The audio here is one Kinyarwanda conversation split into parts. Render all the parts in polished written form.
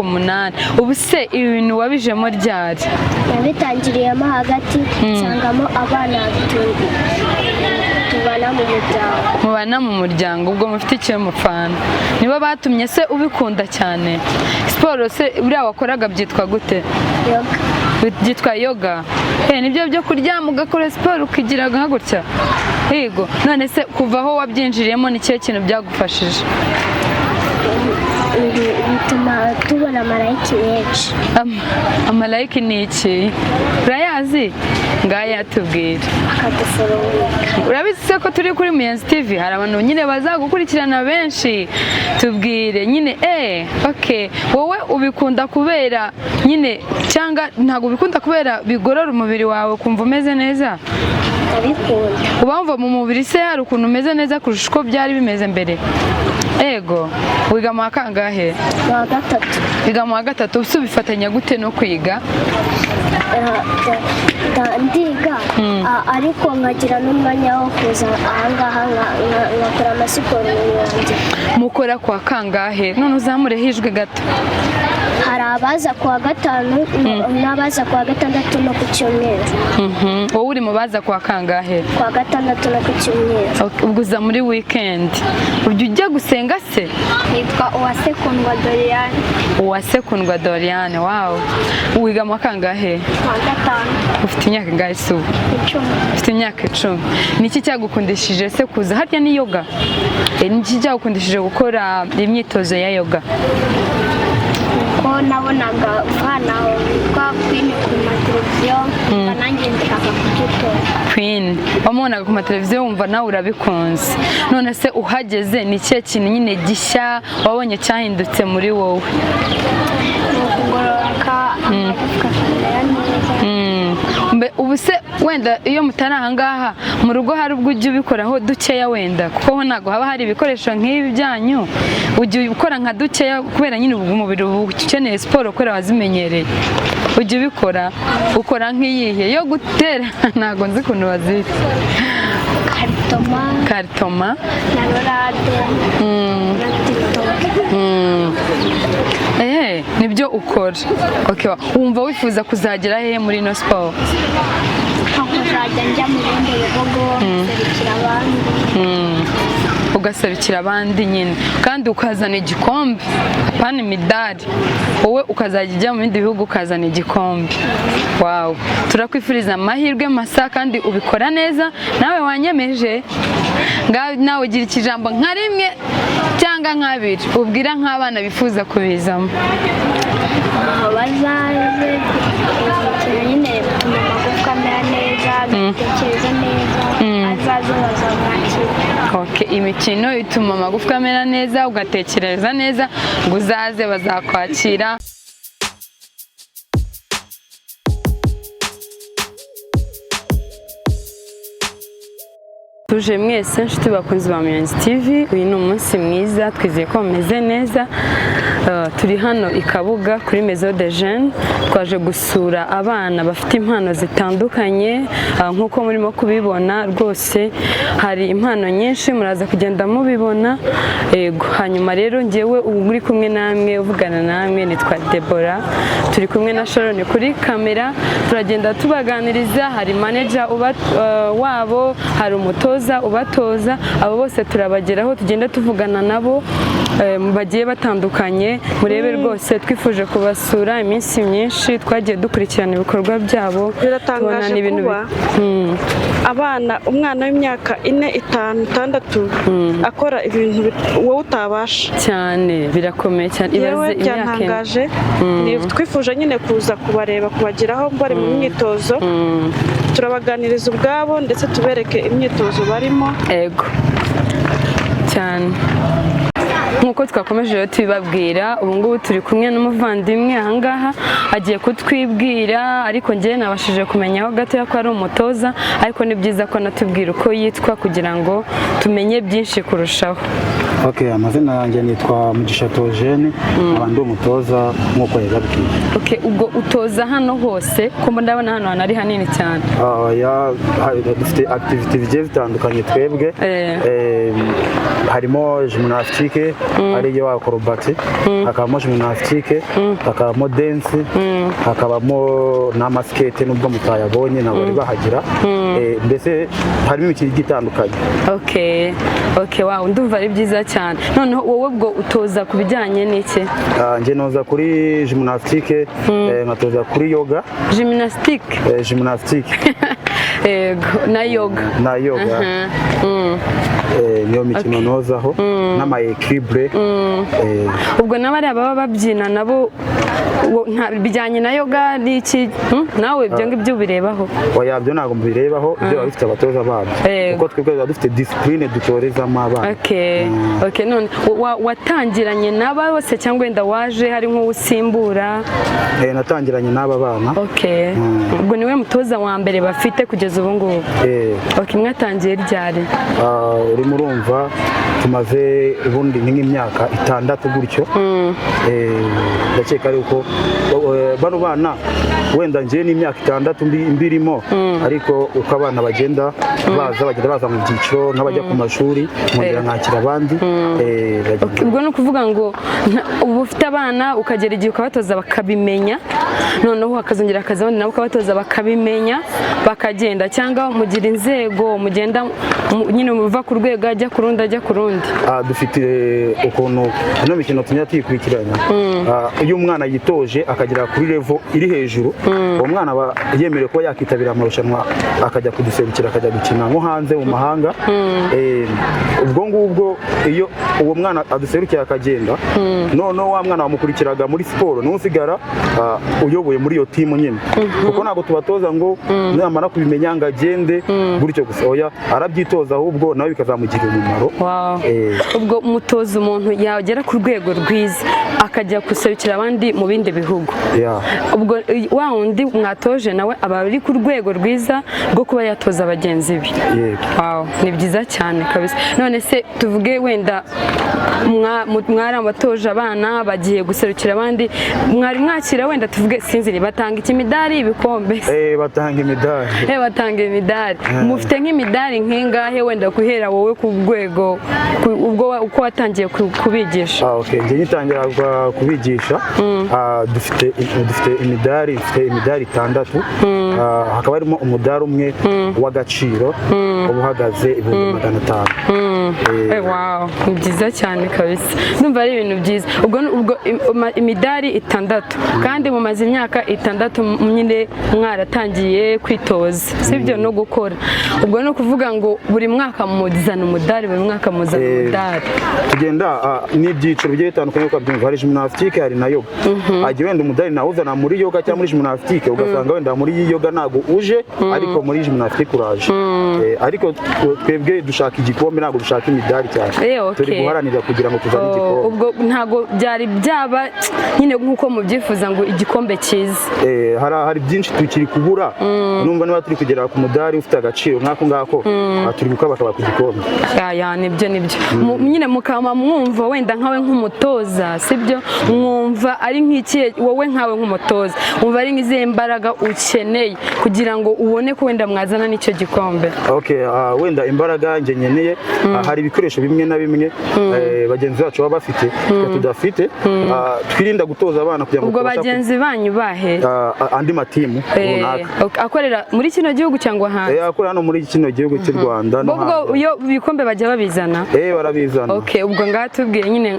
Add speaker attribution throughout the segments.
Speaker 1: umunani. Ubu se ibintu wabijemo ryari?
Speaker 2: Nabitangiriyemo hagati nsangamo abana tubana mu muryango.
Speaker 1: Mubana mu muryango, ubwo mufite icyo mupfana. Nibo batumye se ubikunda cyane? Siporo se buriya wakoraga byitwa gute?
Speaker 2: Yoga.
Speaker 1: Byitwa yoga. Nibyo byo kuryama ugakora siporo ukigiraga nka gutya? Yego. None se kuva aho wabyinjiriyemo ni ikihe kintu byagufashije?
Speaker 2: Bituma tubona amalayiki menshi.
Speaker 1: Amalayiki ni iki? Urayazi? Ngaya tubwire. Urabizi se ko turi kuri Muyenzi TV hari abantu nyine bazagukurikirana benshi. Tubwire nyine okay. Wowe ubikunda kubera nyine cyangwa ntago ubikunda kubera bigorora umubiri wawe kumva umeze neza?
Speaker 2: Ndabikunda.
Speaker 1: Ubamva mu mubiri se hari ukuntu umeze neza kurusha uko byari bimeze mbere? Ego. Wiga mu kangahe?
Speaker 2: Mu wa gatatu.
Speaker 1: Wiga mu wa gatatu. Ubu ubifatanya gute no kwiga?
Speaker 2: Ndiga ariko nkagira n'umwanya wo kuza ahangaha nkakora amasiporo yanjye.
Speaker 1: Mukora kwa kangahe? None uzamureho ijwi gato.
Speaker 2: Hari abaza kuwa gatanu n'abaza kuwa gatandatu no ku cyumweru.
Speaker 1: Wowe uri mu baza kwa kangahe?
Speaker 2: Kuwa gatandatu no ku cyumweru.
Speaker 1: Ubwo uza muri weekend. Ujya ujya gusenga se?
Speaker 2: Nitwa Uwasekundwa Doriane.
Speaker 1: Uwasekundwa Doriane, wow. Wiga mu kangahe?
Speaker 2: Kuwa gatanu.
Speaker 1: Ufite imyaka ingahe se ubu?
Speaker 2: 10.
Speaker 1: Ufite imyaka 10. Niki cyagukundishije se kuza harya ni yoga? Niki cyagukundishije gukora imyitozo ya yoga?
Speaker 2: Ko nabonaga umwana witwa Queen ku mateleviziyo nanjye ndashaka kugikora.
Speaker 1: Queen wamubonaga ku mateleviziyo wumva nawe urabikunze. None se uhageze ni ikihe kintu nyine gishya wabonye cyahindutse muri wowe?
Speaker 2: Kugororoka ukamera neza.
Speaker 1: Ubu se wenda iyo mutari ahangaha mu rugo hari ubwo ujya ubikoraho dukeya wenda kuko ho ntago haba hari ibikoresho nk'ibi byanyu, ujya ukora nka dukeya kubera nyine umubiri ukeneye siporo kubera wazimenyereye. Ujya ubikora ukora nk'iyihe yo gutera? Ntago nzi ukuntu bazita. Karitoma
Speaker 2: na Rolade na TikTok.
Speaker 1: Nibyo ukora. Okay, wumva wifuza kuzagera hehe muri no siporo?
Speaker 2: Kuzajya njya mu bindi bihugu serukira abandi.
Speaker 1: Ugaserukira abandi nyine kandi ukazana igikombe, apana imidari. Wowe ukazajya ujya mu bindi bihugu ukazana igikombe. Wow, turakwifuriza amahirwe masa kandi ubikora neza. Nawe wanyemeje nawe ugira ikijambo nka rimwe cyangwa nk'abiri ubwira nk'abana bifuza kubizamo.
Speaker 2: Bazaze nyine bituma amagufwa amera neza, agatekereza neza, azaze bazamwakira.
Speaker 1: Okay, imikino ituma amagufwa amera neza ugatekereza neza, ngo uzaze bazakwakira. Tuje mwese nshuti bakunzi ba Muyenzi TV, uyu ni umunsi mwiza twizeye ko mumeze neza. Turi hano i Kabuga kuri Maison des Jeunes, twaje gusura abana bafite impano zitandukanye. Nkuko murimo kubibona rwose hari impano nyinshi muraza kugenda mubibona. Yego, hanyuma rero ngewe ubu uri kumwe namwe uvugana namwe nitwa Deborah, turi kumwe na Sharon kuri kamera, turagenda tubaganiriza. Hari manager wabo, hari umutoza ubatoza, abo bose turabageraho tugenda tuvugana nabo bagiye batandukanye. Murebe rwose twifuje kubasura iminsi myinshi, twagiye dukurikirana ibikorwa byabo.
Speaker 3: Biratangaje kuba umwana w'imyaka 4, 5, 6 akora ibintu wowe utabasha
Speaker 1: cyane. Birakomeye cyane,
Speaker 3: ibaze imyaka. Twifuje nyine kuza kubareba, kubageraho bari mu myitozo, turabaganiriza ubwabo ndetse tubereke imyitozo barimo.
Speaker 1: Ego cyane. Nkuko twakomeje tubibabwira, ubu ngubu turi kumwe n'umuvandimwe ahangaha agiye kutwibwira, ariko njye nabashije kumenyaho gatoya ko ari umutoza, ariko ni byiza ko natubwira uko yitwa kugira ngo tumenye byinshi kurushaho.
Speaker 4: Okay, amazina yanjye nitwa Mugisha Theogene, abandi umutoza nkuko yababwiye.
Speaker 1: Okay, ubwo utoza hano hose ko ndabona hano ari hanini cyane.
Speaker 4: Dufite activity zigiye zitandukanye twebwe. harimo gymnastique ariyo acrobatie, hakabamo gymnastique, hakabamo dance, hakabamo n'amaskate nubwo mutayabonye nabo bari bahagira. Mbese harimo imikino itandukanye.
Speaker 1: Okay, wow, ndumva ari byiza cyane. Noneho wowe ubwo utoza ku bijyanye n'iki?
Speaker 4: Nje noza kuri gymnastique, nkatoza kuri yoga.
Speaker 1: Gymnastique?
Speaker 4: Gymnastique.
Speaker 1: Na yoga.
Speaker 4: Na yoga. Niyo mikino nozaho n'ama equilibre.
Speaker 1: Ubwo n'abari baba babyina nabo bijyanye na yoga n'iki? Nawe ibyo ngibyo ubirebaho?
Speaker 4: Oya, byo ntabwo mbirebaho, ibyo bafite abatoza babo. Kuko twebwe dufite discipline dutorezamo abana.
Speaker 1: Okay, none watangiranye n'aba bose cyangwa wenda waje hari nk'usimbura?
Speaker 4: Natangiranye n'aba bana.
Speaker 1: Okay. Ubwo niwe mutoza wa mbere bafite kugeza ubu ngubu? Okay, mwatangiye ryari?
Speaker 4: Urimo urumva tumaze ubundi nk'imyaka 6 gutyo. Ndakeka ariko bano bana wenda ngiye n'imyaka 6 mbirimo, ariko uko abana bagenda baza mu byiciro nk'abajya ku mashuri nkongera nkakira abandi.
Speaker 1: Ubwo ni ukuvuga ngo ubu ufite abana ukagera igihe ukabatoza bakabimenya, noneho hakazongera akazi abandi nabo ukabatoza bakabimenya bakagenda, cyangwa mugira inzego mugenda nyine muva ku rwego ajya ku rundi ajya ku rundi?
Speaker 4: Dufite ukuntu ino mikino tunya tuyikurikiranya. Iyo umwana yitoje akagera kuri level iri hejuru, uwo mwana aba yemerewe kuba yakitabira amarushanwa akajya kuduserukira akajya gukina nko hanze mu mahanga. Ubwo ngubwo iyo uwo mwana aduserukira akagenda, noneho wa mwana wamukurikiraga muri siporo n'usigara uyoboye muri iyo timu nyine, kuko ntabwo tubatoza ngo namara kubimenya ngo agende gutyo gusa. Oya, arabyitoza ahubwo nawe bikazamugirira umumaro.
Speaker 1: Ubwo mutoza umuntu yagera ku rwego rwiza akajya guserukira abandi mu bindi bihugu. Ubwo wa wundi mwatoje nawe aba ari ku rwego rwiza rwo kuba yatoza bagenzi be. Ni byiza cyane kabisa. None se tuvuge wenda mwari abatoje abana bagiye guserukira abandi, mwari mwakira wenda tuvuge sinziri batanga ikimidari ibikombe?
Speaker 4: Batanga imidari.
Speaker 1: Batanga imidari. Mufite nk'imidari nk'ingahe wenda guhera wowe ku rwego ubwo uko watangiye kubigisha?
Speaker 4: Njye ngitangira kubigisha dufite imidari 6, hakaba harimo umudari umwe w'agaciro uba uhagaze 500.
Speaker 1: Wow, ni byiza cyane kabisa. Ndumva ari ibintu byiza. Ubwo imidari 6 kandi mumaze imyaka 6 nyine mwaratangiye kwitoza, sibyo, no gukora. Ubwo no kuvuga ngo buri mwaka muzana umudari, buri mwaka muzana umudari.
Speaker 4: Tugenda n'ibyiciro bigiye bitandukanye uko byumva. Hari gymnastique, hari na yoga. Agiye wenda umudari nawe uzana muri yoga cyangwa muri gymnastique, ugasanga wenda muri yoga ntago uje, ariko muri gymnastique uraje. Ariko twebwe dushaka igikombe, ntago dushaka imidari cyane. Turi guharanira kugira ngo tuzane igikombe.
Speaker 1: Ubwo ntago byari byaba nyine nkuko mubyifuza ngo igikombe cyiza?
Speaker 4: Hari byinshi tukiri kubura. Numva niba turi kugera ku mudari ufite agaciro nk'ako ngako, turi gukabakaba ku gikombe.
Speaker 1: Nibyo nyine mukama mwumva wenda nkawe nk'umutoza, sibyo, mwumva ari nk'iki wowe nkawe nk'umutoza, mwumva ari nk'izihe mbaraga ukeneye kugira ngo ubone ko wenda mwazana n'icyo gikombe?
Speaker 4: Wenda imbaraga nge nkeneye, hari ibikoresho bimwe na bimwe bagenzi bacu baba bafite tudafite. Twirinda gutoza abana kugira ngo
Speaker 1: ubwo bagenzi banyu bahe
Speaker 4: andi matimu runaka
Speaker 1: akorera muri kino gihugu cyangwa hanze?
Speaker 4: Akorera hano muri kino gihugu cy'u Rwanda.
Speaker 1: Ubwo iyo ibikombe bajya babizana?
Speaker 4: Barabizana.
Speaker 1: Ubwo ngaha tubwiye nyine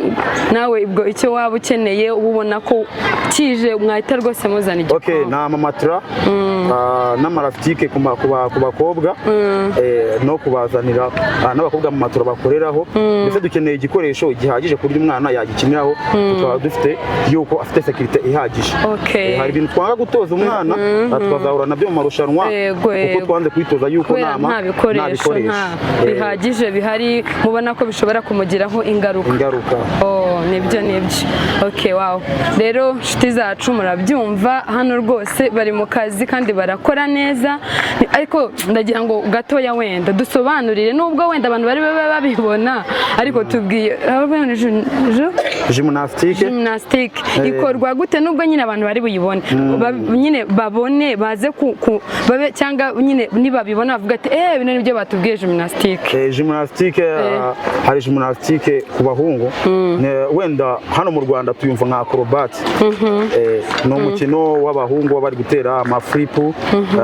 Speaker 1: nawe ubwo icyo waba ukeneye ubona ko kije mwahita rwose muzana igikombe.
Speaker 4: Ni amamatera n'amarafitike ku bakobwa, no kubazanira n'abakobwa mu matora bakoreraho. Ndetse dukeneye igikoresho gihagije ku buryo umwana yagikiniraho, tukaba dufite yuko afite sekirite ihagije. Hari ibintu twanga gutoza umwana twazahura nabyo mu marushanwa, kuko twanze kwitoza yuko
Speaker 1: nta bikoresho bihagije bihari, mubona ko bishobora kumugiraho ingaruka. Nibyo. Wow. Rero nshuti zacu murabyumva, hano rwose bari mu kazi kandi barakora neza, ariko ndagira ngo gatoya wenda dusobanurire, nubwo wenda abantu bari babe babibona ariko tubwiye gymnastique ikorwa gute nubwo nyine abantu bari buyibone nyine babone baze babe cyangwa nyine nibabibona bavuga ati bino nibyo batubwiye gymnastique.
Speaker 4: Gymnastique hari gymnastique ku bahungu wenda hano mu Rwanda tuyumva nka acrobat. Ni umukino w'abahungu bari gutera amaflipu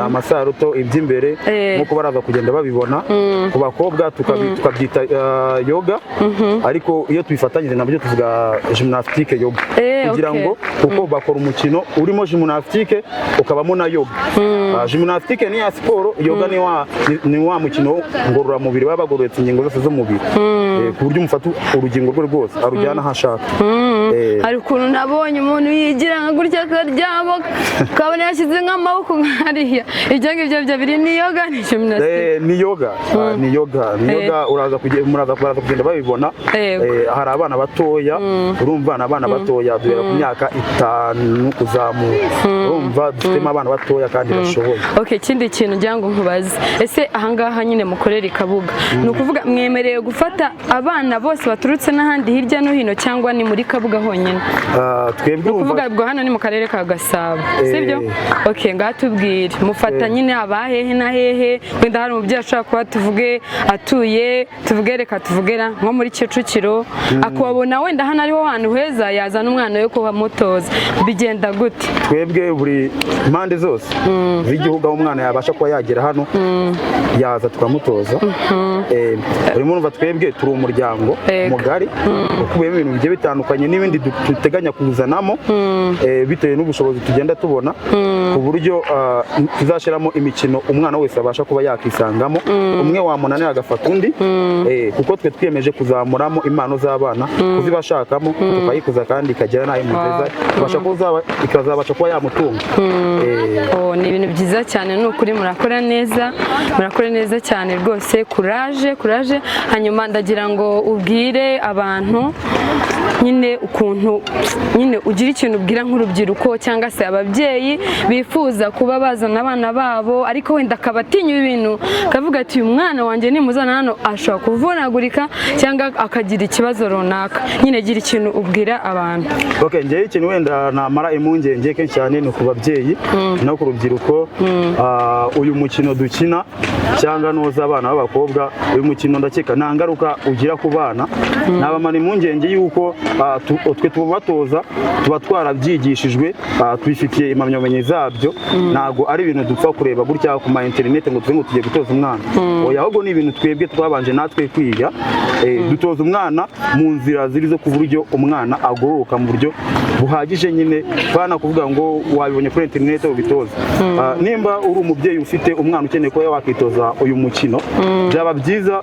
Speaker 4: amasaruto iby'imbere nkuko baraza kugenda babibona. Ku bakobwa tukabyita yoga ariko iyo tubifatanyije nabyo tuvuga gymnastique yoga kugira ngo kuko bakora umukino urimo gymnastique ukabamo na yoga. Gymnastique ni ya siporo, yoga ni wa mukino ngororamubiri baba bagororetse ingingo zose z'umubiri ku buryo umufata urugingo rwe rwose arujyana aho ashaka.
Speaker 1: Hari ukuntu nabonye umuntu yigira nka gutya akaryama ukabona yashyize nk'amaboko hariya, ibyo ngibyo biri ni yoga ni gymnastique?
Speaker 4: Ni yoga uraza kugenda babibona. Hari abana batoya, urumva abana batoya duhera ku myaka 5 kuzamuka, urumva dufitemo abana batoya kandi bashoboye.
Speaker 1: Ikindi kintu ngira ngo nkubaze, ese ahangaha nyine mukorera Kabuga ni ukuvuga mwemereye gufata abana bose baturutse n'ahandi hirya no hino cyangwa ni muri Kabuga honyine?
Speaker 4: Twebwe
Speaker 1: ukuvuga bwo hano ni mu karere ka Gasabo, sibyo? Ngaha tubwire mufata nyine abahehe na hehe, wenda hari umubyeyi ashobora kuba tuvuge atuye reka tuvugera nko muri Kicukiro akubabona wenda hano ariho hantu heza yazana umwana yo kubamutoza, bigenda gute?
Speaker 4: Twebwe buri impande zose z'igihugu aho umwana yabasha kuba yagera hano yaza tukamutoza. Urimo urumva twebwe turi umuryango mugari ukubiyemo ibintu bigiye bitandukanye n'ibindi duteganya kuzanamo bitewe n'ubushobozi tugenda tubona ku buryo tuzashyiramo imikino umwana wese abasha kuba yakisangamo, umwe wamunanira agafata undi kuko twe twiyemeje kuzamuramo impano z'abana kuzibashakamo tukayikuza kandi ikagera n'ayo mugeza ikazabasha kuba yamutunga.
Speaker 1: Ni ibintu byiza cyane, ni ukuri murakora neza cyane rwose, courage. Hanyuma ndagira ngo ubwire abantu nyine ukuntu nyine ugira ikintu ubwira nk'urubyiruko cyangwa se ababyeyi bifuza kuba bazana abana babo ariko wenda akabatinya ibintu akavuga ati uyu mwana wanjye nimuzana hano ashobora kuvunagurika cyangwa akagira ikibazo runaka, nyine gira ikintu ubwira abantu.
Speaker 4: Njyewe ikintu wenda namara impungenge kenshi cyane ni ku babyeyi no ku rubyiruko. Uyu mukino dukina cyangwa noza abana b'abakobwa, uyu mukino ndakeka nta ngaruka ugira ku bana. Nabamara impungenge yuko twe tubatoza tuba twarabyigishijwe, tubifitiye impamyabumenyi zabyo, ntabwo ari ibintu dupfa kureba gutya ku ma interineti ngo tuvuge ngo tugiye gutoza umwana. Ahubwo ni ibintu twebwe twabanje natwe kwiga, dutoza umwana mu nzira ziri zo ku buryo umwana agororoka mu buryo buhagije. Nyine bana kuvuga ngo wabibonye kuri interineti ubitoza. Nimba uri umubyeyi ufite umwana ukeneye ko wakitoza uyu mukino, byaba byiza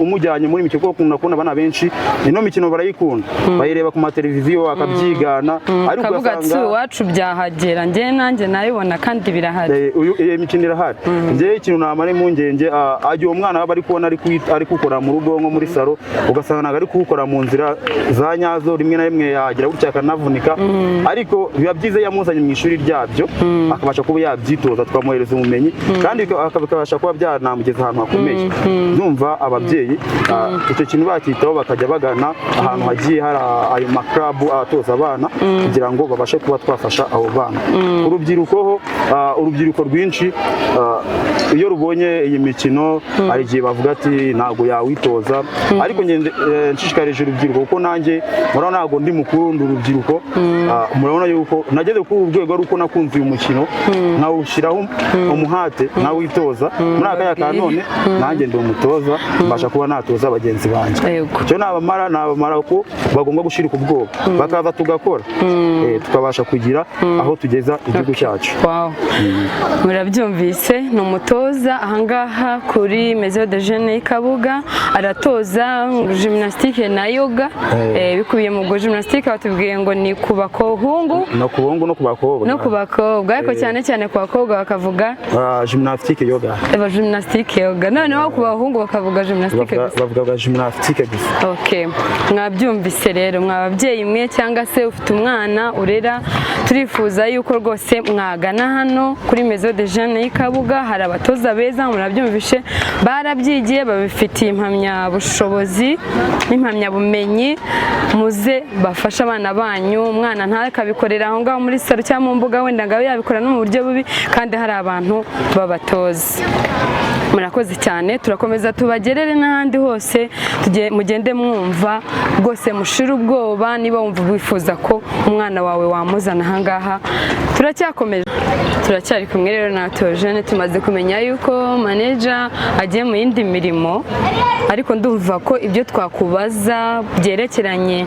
Speaker 4: umujyanye muri mikino kuko nakubona abana benshi ino mikino barayikunda, bayireba ku mateleviziyo akabyigana, ariko
Speaker 1: ugasanga iwacu byahagera nanjye nayibona kandi birahari.
Speaker 4: Iyo mikino irahari. Njyewe ikintu namara impungenge agiye umwana aba ari kubona ari gukora mu rugo nko muri salo, ugasanga ntabwo ari kuwukora mu nzira za nyazo, rimwe na rimwe yagira gutya akanavunika, ariko biba byiza yamuzanye mu ishuri ryabyo akabasha kuba yabyitoza tukamwohereza ubumenyi kandi bikabasha kuba byanamugeza ahantu hakomeye. Numva ababyeyi icyo kintu bakitaho bakajya bagana ahantu hagiye hari ayo maklabu atoza abana kugira ngo babashe kuba twafasha abo bana. Urubyiruko rwinshi iyo rubonye iyi mikino hari igihe bavuga ati ntabwo yawitoza, ariko nshishikarije urubyiruko kuko nanjye murabona ntabwo ndi mukuru ndi urubyiruko. Murabona yuko nageze kuri uru rwego ari uko nakunze uyu mukino nkawushyiraho umuhate nkawitoza. Muri aka ka none nanjye ndi umutoza, mbasha kuba natoza bagenzi banjye. Icyo nabamara ko bagomba gushirika ubwoba bakaza tugakora tukabasha kugira aho tugeza igihugu cyacu.
Speaker 1: Murabyumvise, ni umutoza ahangaha kuri Maison de Jeunes Kabuga, aratoza gymnastique na yoga. Bikubiye mu gymnastique batubwiye ngo ni ku bahungu
Speaker 4: no ku bakobwa,
Speaker 1: ariko cyane ku bakobwa bakavuga
Speaker 4: gymnastique yoga.
Speaker 1: Gymnastique yoga, noneho ku bahungu bakavuga gymnastique gusa.
Speaker 4: Bavuga gymnastique gusa.
Speaker 1: Mwabyumvise rero mwababyeyi mwe cyangwa se ufite umwana urera, turifuza yuko rwose mwagana hano kuri Maison de Jeunes Kabuga. Hari abatoza beza murabyumvishe barabyigiye babifitiye impamyabushobozi n'impamyabumenyi, muze bafashe abana banyu, umwana ntakabikorera aho ngaho muri salo cyangwa mu mbuga, wenda ngo abe yabikora no mu buryo bubi, kandi hari abantu babatoza. Murakoze cyane, turakomeza tubagerere n'ahandi hose, mugende mwumva rwose, mushire ubwoba. Niba wumva wifuza ko umwana wawe wamuzana aha ngaha, turacyakomeje, turacyari kumwe rero na Theogene. Tumaze kumenya yuko manager agiye mu yindi mirimo, ariko ndumva ko ibyo twakubaza byerekeranye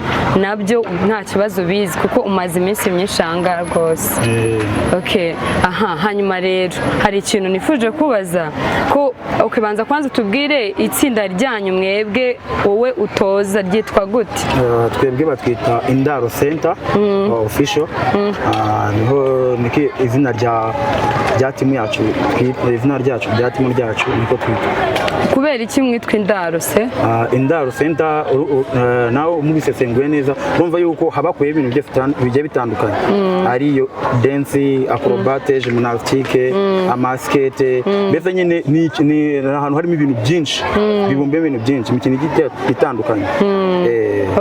Speaker 1: nabyo nta kibazo bizi, kuko umaze iminsi myinshi aha ngaha rwose. Okay, aha, hanyuma rero hari ikintu nifuje kubaza ko ukibanza kwanza tubwire itsinda ryanyu mwebwe, wowe utoza, ryitwa gute?
Speaker 4: Twebwe batwita Indaro Center official. Niho niki izina rya timu yacu, izina ryacu rya timu ryacu niko twita.
Speaker 1: Kubera iki mwitwa Indaro se?
Speaker 4: Indaro Center nawe mubisesenguye neza, urumva yuko habakuye ibintu bigiye bitandukanye, ariyo dance, acrobate, gymnastique, amaskete, mbese nyine ni ahantu harimo ibintu byinshi, bibumbe ibintu byinshi, imikino itandukanye.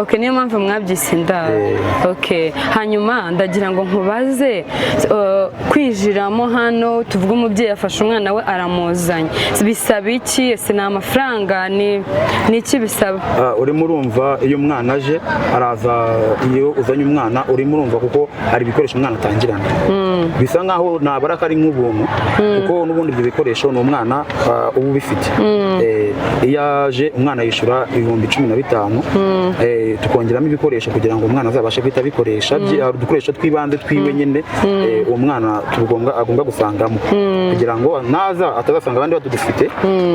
Speaker 1: Okay, niyo mpamvu mwabyise Indaro. Okay, hanyuma ndagira ngo nkubaze, kwijiramo hano tuvuga umubyeyi afashe umwana we aramuzanye, bisaba iki? Ese ni amafaranga, ni iki bisaba?
Speaker 4: Urimo urumva iyo umwana aje araza, iyo uzanye umwana urimo urumva kuko hari ibikoresho umwana atangirana, bisa nkaho nabara ko ari nk'ubuntu, kuko n'ubundi ibyo bikoresho ni umwana uba ubifite. Iyo aje umwana yishyura ibihumbi 15, tukongeramo ibikoresho kugira ngo umwana azabashe guhita abikoresha, udukoresho tw'ibanze twiwe nyine uwo mwana agomba gusangamo, kugira ngo naza atazasanga abandi badufite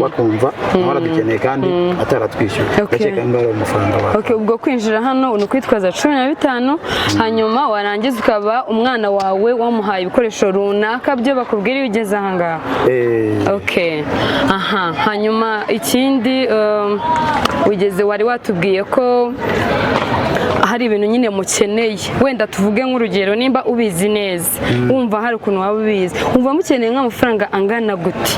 Speaker 4: bakumva nawe aradukeneye kandi ataratwishyura. Ndakeka ngaho amafaranga wawe.
Speaker 1: Okay, ubwo kwinjira hano ni ukwitwaza 15, hanyuma warangiza ukaba umwana wawe wamuhaye ibikoresho runaka byo bakubwira iyo ugeze aha ngaha. Okay, aha, hanyuma ikindi wari watubwiye ko hari ibintu nyine mukeneye, wenda tuvuge nk'urugero, nimba ubizi neza, wumva hari ukuntu waba ubizi, wumva mukeneye nk'amafaranga angana gute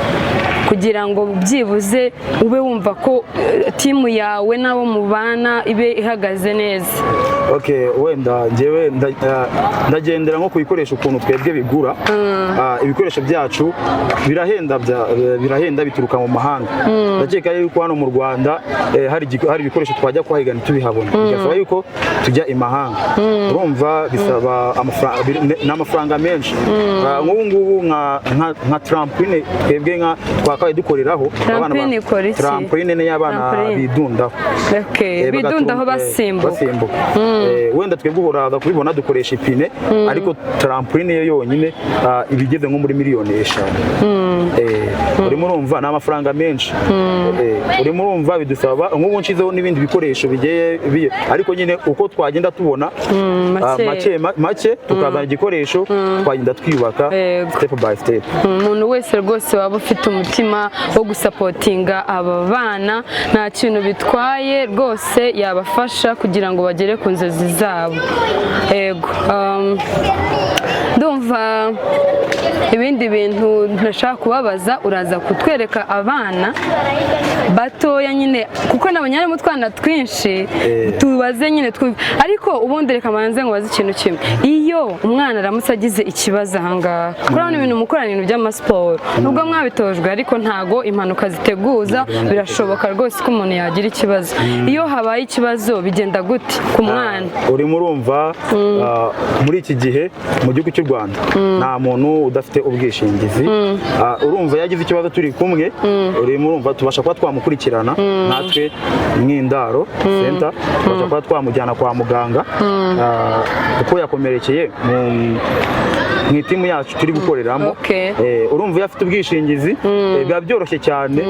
Speaker 1: kugira ngo byibuze ube wumva ko timu yawe n'abo mubana ibe ihagaze neza?
Speaker 4: Okay, wenda njyewe ndagendera nko kubikoresha ukuntu twebwe bigura. Ibikoresho byacu birahenda bituruka mu mahanga. Ndakeka yuko hano mu Rwanda hari ibikoresho twajya kuhigana tubihabona, bigasaba yuko tujya imahanga. Urumva bisaba n'amafaranga menshi. Nk'ubu ngubu nka trampoline twebwe twakabaye dukoreraho, trampoline ni y'abana bidundaho.
Speaker 1: Okay, bidundaho basimbuka.
Speaker 4: Wenda twebwe uraza kubibona dukoresha ipine, ariko trampoline yo yonyine ibigeze nko muri miliyoni 5. Urimo urumva n'amafaranga menshi. Urimo urumva bidusaba nk'ubu nshizeho n'ibindi bikoresho bigiye, ariko nyine uko twagenda tubona make tukazana igikoresho twagenda twiyubaka step by step.
Speaker 1: Umuntu wese rwose waba ufite umutima wo gusapotinga aba bana, nta kintu bitwaye rwose yabafasha kugira ngo bagere ku nzozi zabo. Yego, ndumva ibindi bintu ntashaka kubabaza, uraza kutwereka abana batoya nyine, kuko nabonye harimo utwana twinshi, tubaze nyine ariko ubundi reka manze ngo baze ikintu kimwe. Iyo umwana aramutse agize ikibazo aha ngaha, kurabona ibintu mukorana ibintu by'amasiporo, nubwo mwabitojwe ariko ntago impanuka ziteguza, birashoboka rwose ko umuntu yagira ikibazo. Iyo habaye ikibazo bigenda gute ku mwana?
Speaker 4: Urimo urumva muri iki gihe mu gihugu cy'u Rwanda nta muntu udafite ubwishingizi. Urumva yagize ikibazo turi kumwe, urimo urumva tubasha kuba twamukurikirana natwe nk'Indaro Center, tubasha kuba twamujyana kwa muganga uko yakomerekeye mu itimu yacu turi gukoreramo. Urumva iyo afite ubwishingizi biba byoroshye cyane,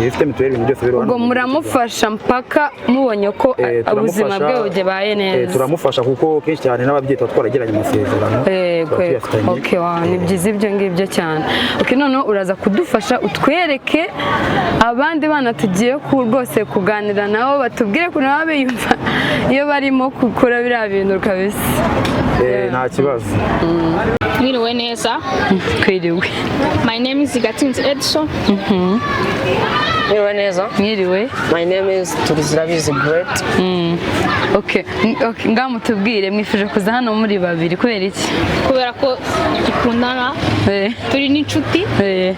Speaker 4: ifite mituweli, ibintu byose biro hano.
Speaker 1: Ubwo muramufasha mpaka mubonye ko ubuzima bwe bubaye neza?
Speaker 4: Turamufasha kuko kenshi cyane n'ababyeyi tuba twaragiranye amasezerano.
Speaker 1: Okay, ni byiza ibyo ngibyo cyane. Okay, noneho uraza kudufasha utwereke abandi bana tugiye rwose kuganira nabo, batubwire ko nabo biyumva iyo barimo gukora biriya bintu kabisa.
Speaker 4: Nta kibazo.
Speaker 5: Mwiriwe neza.
Speaker 1: Twiriwe.
Speaker 5: My name is Gatinzi Edson.
Speaker 6: Niwe neza.
Speaker 1: Mwiriwe.
Speaker 6: My name is Turizirabizi Great.
Speaker 1: Okay. Ngaho mutubwire mwifuje kuza hano muri babiri kubera iki?
Speaker 5: kubera ko dukundana turi n'inshuti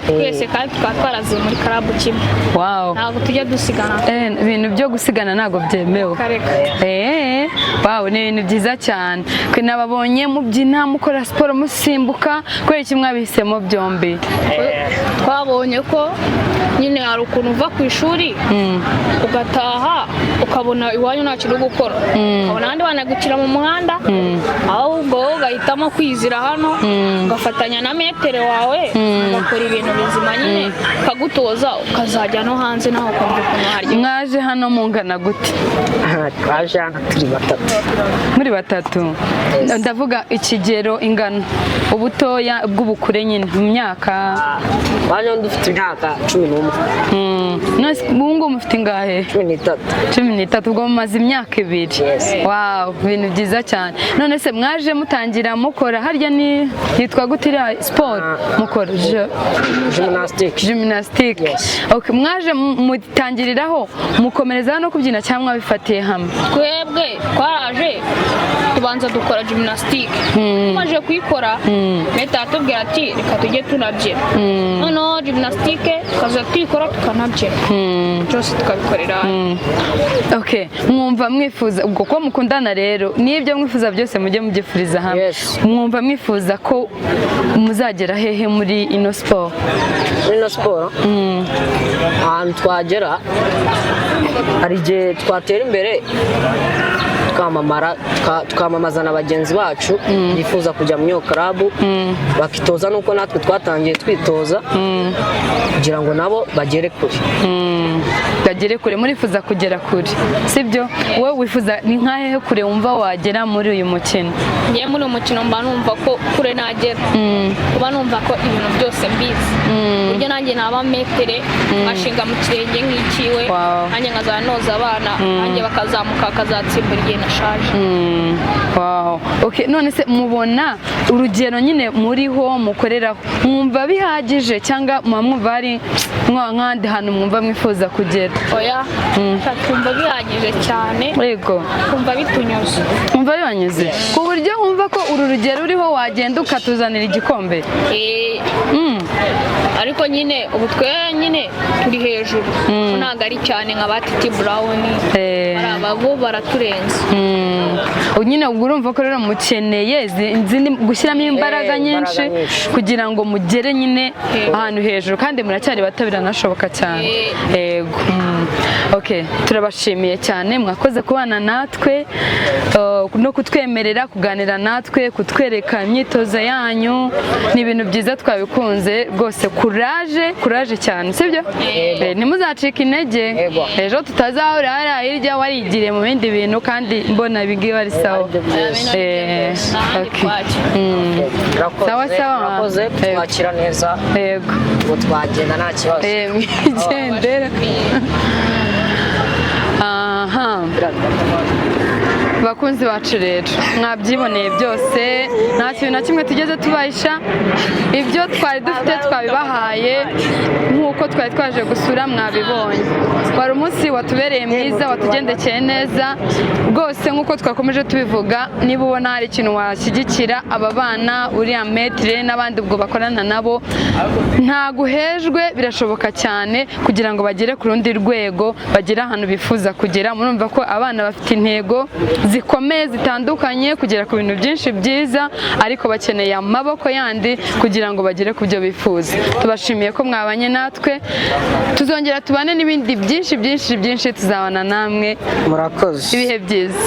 Speaker 5: twese kandi tukaba twaraziye muri karabu kimwe.
Speaker 1: Wow.
Speaker 5: Ntabwo tujya dusigana.
Speaker 1: Ibintu byo gusigana ntabwo byemewe. Wow, ni ibintu byiza cyane. Kwe nababonye mubyina mukora siporo musimbuka kubera iki mwabihisemo byombi?
Speaker 5: Twabonye ko nyine hari ukuntu uva ku ishuri ugataha ukabona iwanyu nta kintu gukora, ukabona abandi banagukira mu muhanda, ahubwo ugahitamo kwizira hano ugafatanya na metere wawe ugakora ibintu bizima nyine ukagutoza ukazajya no hanze naho ukumva ukuntu harya.
Speaker 1: Mwaje hano mungana gute?
Speaker 6: Twaje hano turi batatu.
Speaker 1: Muri batatu? Ndavuga ikigero ingano ubutoya bw'ubukure nyine mu myaka.
Speaker 6: Waje dufite imyaka 11.
Speaker 1: Bungu mufite ingahe?
Speaker 6: 13.
Speaker 1: 13 ubwo mumaze imyaka 2. Wow, ibintu byiza cyane. None se mwaje mutangira mukora harya ni yitwa gutira sport mukora gymnastique. Okay, mwaje mutangiriraho mukomereza no kubyina cyangwa bifatiye hamwe?
Speaker 5: Twebwe twaraje tubanza dukora gymnastique, maje kuyikora leta atubwira ati reka tujye tunabyina, noneho gymnastique kaza tuyikora tukanabyina byose tukabikorera.
Speaker 1: Okay, mwumva mwifuza ubwo ko mukundana rero n'ibyo mwifuza byose mujye mugifuriza hamwe. Mwumva mwifuza ko muzagera hehe muri ino sport?
Speaker 6: Ino sport ahantu twagera hari igihe twatera imbere tukamamaza na bagenzi bacu bifuza kujya mu iyo karabu bakitoza nuko natwe twatangiye twitoza kugira ngo nabo bagere kure.
Speaker 1: Bagere kure, murifuza kugera kure sibyo? Wowe wifuza ni nkahehe kure wumva wagera muri uyu mukino?
Speaker 5: Ngiye muri uyu mukino mba numva ko kure nagera, kuba numva ko ibintu byose mbizi, buryo nanjye naba metere ngashinga mu kirenge nk'ikiwe, nanjye nkazana noza abana nanjye bakazamuka bakazatsimbura igihe nashaje.
Speaker 1: Wow. Okay, none se mubona urugero nyine muriho mukoreraho mwumva bihagije cyangwa mwumva hari nk'ahandi hantu mwumva mwifuza kugera?
Speaker 5: Oya, twumva bihagije cyane.
Speaker 1: Yego.
Speaker 5: Twumva bitunyuze.
Speaker 1: Mwumva bibanyuze ku buryo wumva ko uru rugero uriho wagenda ukatuzanira igikombe?
Speaker 5: Ariko nyine ubu twe nyine turi hejuru, ntabwo ari cyane nka ba Titi Brown, ababo baraturenze.
Speaker 1: Nyine ubwo urumva ko rero mukeneye gushyiramo imbaraga nyinshi kugira ngo mugere nyine ahantu hejuru, kandi muracyari bato biranashoboka cyane. Yego. Okay, turabashimiye cyane mwakoze kubana natwe no kutwemerera kuganira natwe, kutwereka imyitozo yanyu. Ni ibintu byiza twabikunze rwose. Kuraje cyane sibyo? Ntimuzacike intege, ejo tutazahora hariya hirya warigiriye mu bindi bintu kandi mbona bigiye bari sawa. Sawa sawa,
Speaker 6: murakoze twakira neza.
Speaker 1: Yego,
Speaker 6: ubwo twagenda nta kibazo.
Speaker 1: Mwigendera. Aha, bakunzi bacu rero mwabyiboneye byose, nta kintu na kimwe tugeze tubahisha. Ibyo twari dufite twabibahaye nk'uko twari twaje gusura mwabibonye. Wari umunsi watubereye mwiza, watugendekeye neza rwose nk'uko twakomeje tubivuga. Niba ubona hari ikintu washyigikira aba bana, uriya metere n'abandi ubwo bakorana nabo, nta guhejwe, birashoboka cyane kugira ngo bagere ku rundi rwego, bagere ahantu bifuza kugera. Murumva ko abana bafite intego zikomeye zitandukanye, kugera ku bintu byinshi byiza, ariko bakeneye amaboko yandi kugira ngo bagere ku byo bifuza. Tubashimiye ko mwabanye natwe, tuzongera tubane n'ibindi byinshi tuzabana namwe.
Speaker 6: Murakoze.
Speaker 1: Ibihe byiza.